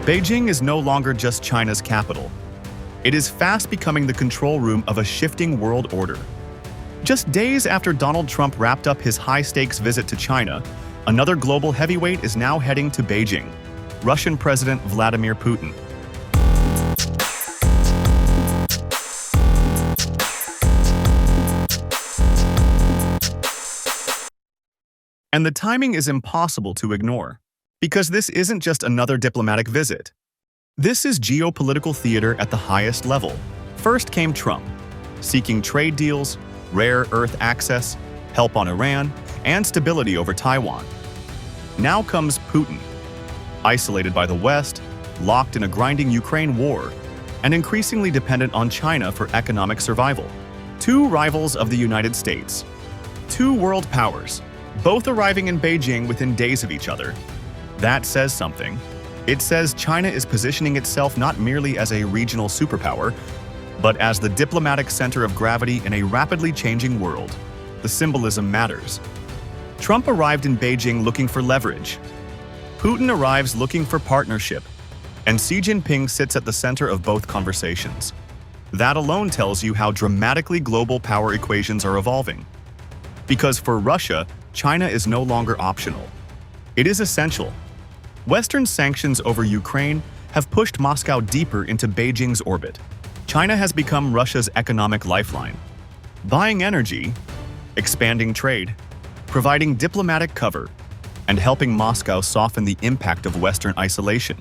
Beijing is no longer just China's capital. It is fast becoming the control room of a shifting world order. Just days after Donald Trump wrapped up his high-stakes visit to China, another global heavyweight is now heading to Beijing, Russian President Vladimir Putin. And the timing is impossible to ignore, because this isn't just another diplomatic visit. This is geopolitical theater at the highest level. First came Trump, seeking trade deals, rare earth access, help on Iran, and stability over Taiwan. Now comes Putin, isolated by the West, locked in a grinding Ukraine war, and increasingly dependent on China for economic survival. Two rivals of the United States, two world powers, both arriving in Beijing within days of each other. That says something. It says China is positioning itself not merely as a regional superpower, but as the diplomatic center of gravity in a rapidly changing world. The symbolism matters. Trump arrived in Beijing looking for leverage. Putin arrives looking for partnership, and Xi Jinping sits at the center of both conversations. That alone tells you how dramatically global power equations are evolving. Because for Russia, China is no longer optional. It is essential. Western sanctions over Ukraine have pushed Moscow deeper into Beijing's orbit. China has become Russia's economic lifeline, buying energy, expanding trade, providing diplomatic cover, and helping Moscow soften the impact of Western isolation.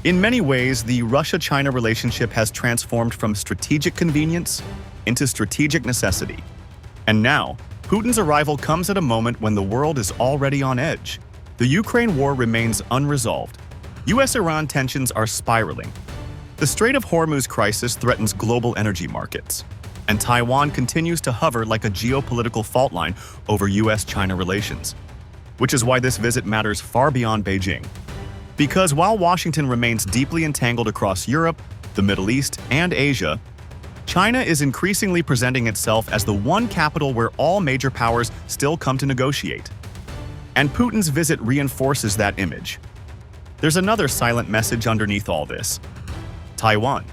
In many ways, the Russia-China relationship has transformed from strategic convenience into strategic necessity. And now, Putin's arrival comes at a moment when the world is already on edge. The Ukraine war remains unresolved. US-Iran tensions are spiraling. The Strait of Hormuz crisis threatens global energy markets. And Taiwan continues to hover like a geopolitical fault line over US-China relations. Which is why this visit matters far beyond Beijing. Because while Washington remains deeply entangled across Europe, the Middle East, and Asia, China is increasingly presenting itself as the one capital where all major powers still come to negotiate. And Putin's visit reinforces that image. There's another silent message underneath all this. Taiwan.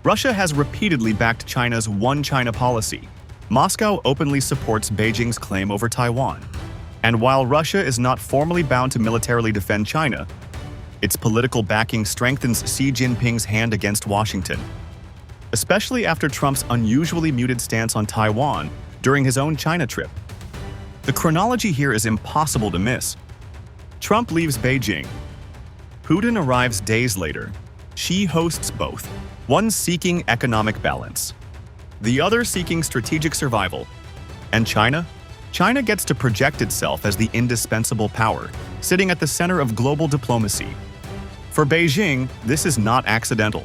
Russia has repeatedly backed China's One China policy. Moscow openly supports Beijing's claim over Taiwan. And while Russia is not formally bound to militarily defend China, its political backing strengthens Xi Jinping's hand against Washington. Especially after Trump's unusually muted stance on Taiwan during his own China trip. The chronology here is impossible to miss. Trump leaves Beijing. Putin arrives days later. Xi hosts both, one seeking economic balance, the other seeking strategic survival. And China? China gets to project itself as the indispensable power, sitting at the center of global diplomacy. For Beijing, this is not accidental.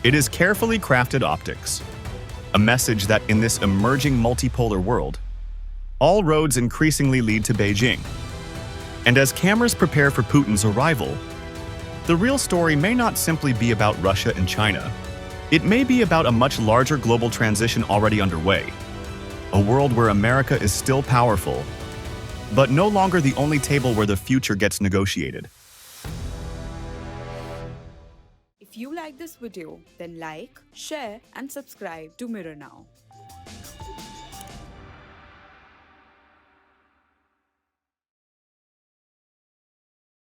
It is carefully crafted optics, a message that in this emerging multipolar world, all roads increasingly lead to Beijing. And as cameras prepare for Putin's arrival, the real story may not simply be about Russia and China. It may be about a much larger global transition already underway, a world where America is still powerful, but no longer the only table where the future gets negotiated. If you like this video, then like, share and subscribe to Mirror Now.